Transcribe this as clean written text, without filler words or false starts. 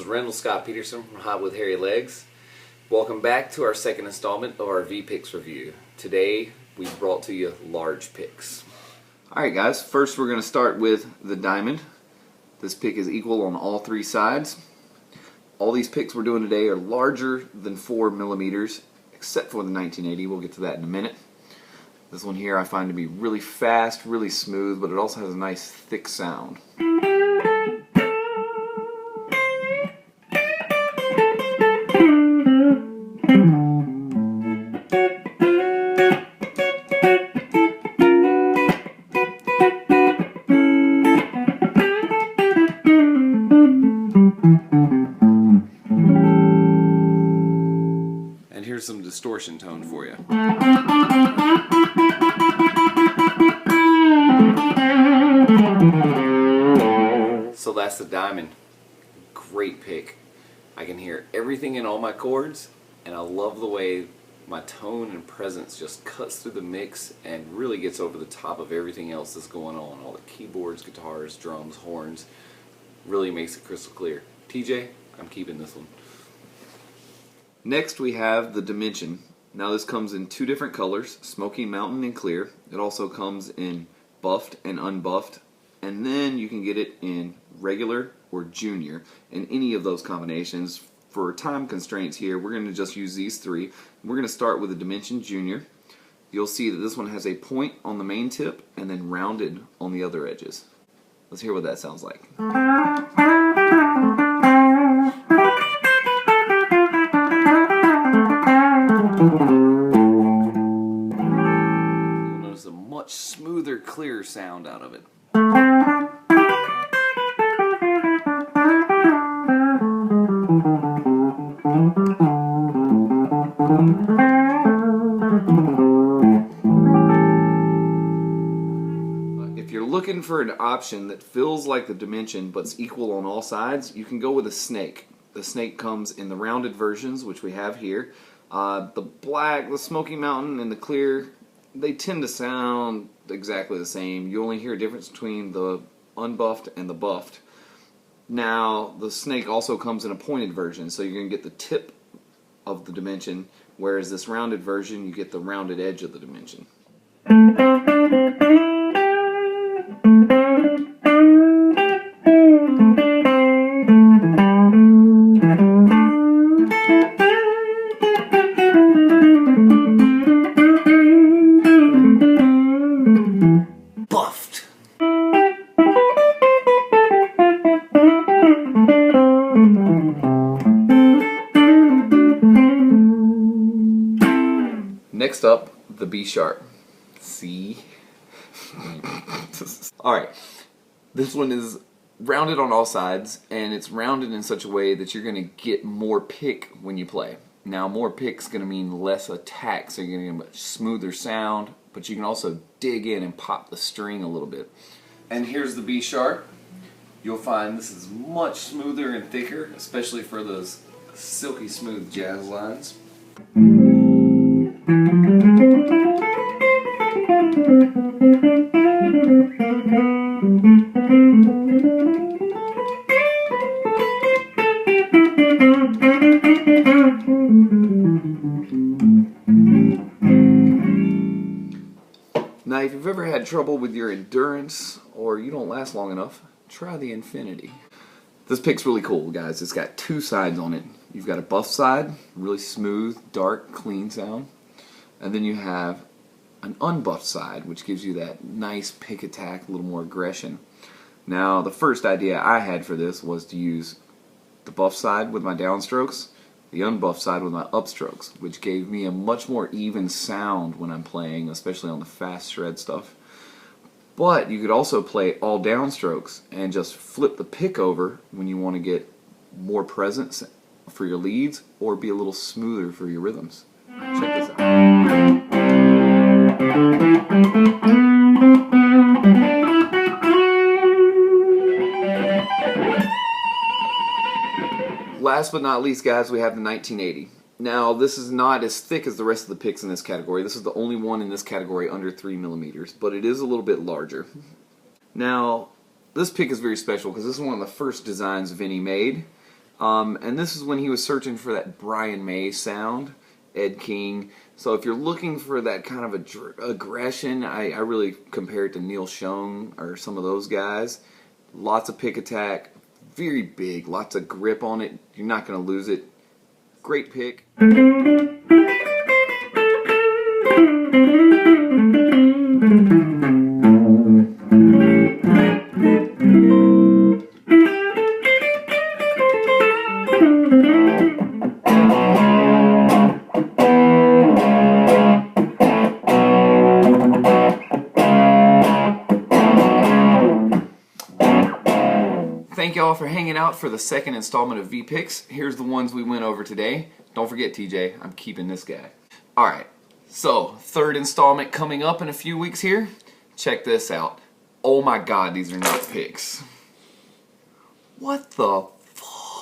Randall Scott Peterson from Hot with Hairy Legs. Welcome back to our second installment of our V-Picks review. Today we brought to you large picks. Alright guys, first we're going to start with the diamond. This pick is equal on all three sides. All these picks we're doing today are larger than 4 millimeters, except for the 1980. We'll get to that in a minute. This one here I find to be really fast, really smooth, but it also has a nice thick sound. And here's some distortion tone for you. So that's the diamond. Great pick. I can hear everything in all my chords, and I love the way my tone and presence just cuts through the mix and really gets over the top of everything else that's going on. All the keyboards, guitars, drums, horns. Really makes it crystal clear. TJ, I'm keeping this one. Next we have the dimension. Now this comes in two different colors, Smoky Mountain and Clear. It also comes in buffed and unbuffed. And then you can get it in regular or junior. In any of those combinations, for time constraints here, we're going to just use these three. We're going to start with the Dimension Junior. You'll see that this one has a point on the main tip and then rounded on the other edges. Let's hear what that sounds like. You'll notice a much smoother, clearer sound out of it. If you're looking for an option that feels like the dimension but's equal on all sides, you can go with a snake. The snake comes in the rounded versions, which we have here. The black, the Smoky Mountain, and the clear, they tend to sound exactly the same. You only hear a difference between the unbuffed and the buffed. Now, the snake also comes in a pointed version, so you're going to get the tip of the dimension, whereas this rounded version, you get the rounded edge of the dimension. Buffed. Next up, the B sharp. C. Alright, this one is rounded on all sides, and it's rounded in such a way that you're going to get more pick when you play. Now, more pick's going to mean less attack, so you're going to get a much smoother sound, but you can also dig in and pop the string a little bit. And here's the B sharp. You'll find this is much smoother and thicker, especially for those silky smooth jazz lines. Now, if you've ever had trouble with your endurance or you don't last long enough, try the Infinity. This pick's really cool, guys. It's got two sides on it. You've got a buff side, really smooth, dark, clean sound. And then you have an unbuffed side, which gives you that nice pick attack, a little more aggression. Now, the first idea I had for this was to use the buff side with my downstrokes, the unbuffed side with my upstrokes, which gave me a much more even sound when I'm playing, especially on the fast shred stuff. But you could also play all downstrokes and just flip the pick over when you want to get more presence for your leads or be a little smoother for your rhythms. Check this out. Last but not least, guys, we have the 1980. Now, this is not as thick as the rest of the picks in this category. This is the only one in this category under 3 millimeters, but it is a little bit larger. Now, this pick is very special because this is one of the first designs Vinny made. And this is when he was searching for that Brian May sound, Ed King. So if you're looking for that kind of aggression, I really compare it to Neil Schon or some of those guys. Lots of pick attack, very big, lots of grip on it. You're not going to lose it. Great pick. Thank y'all for hanging out for the second installment of V-Picks. Here's the ones we went over today. Don't forget, TJ, I'm keeping this guy. Alright, so third installment coming up in a few weeks here. Check this out. Oh my god, these are not picks. What the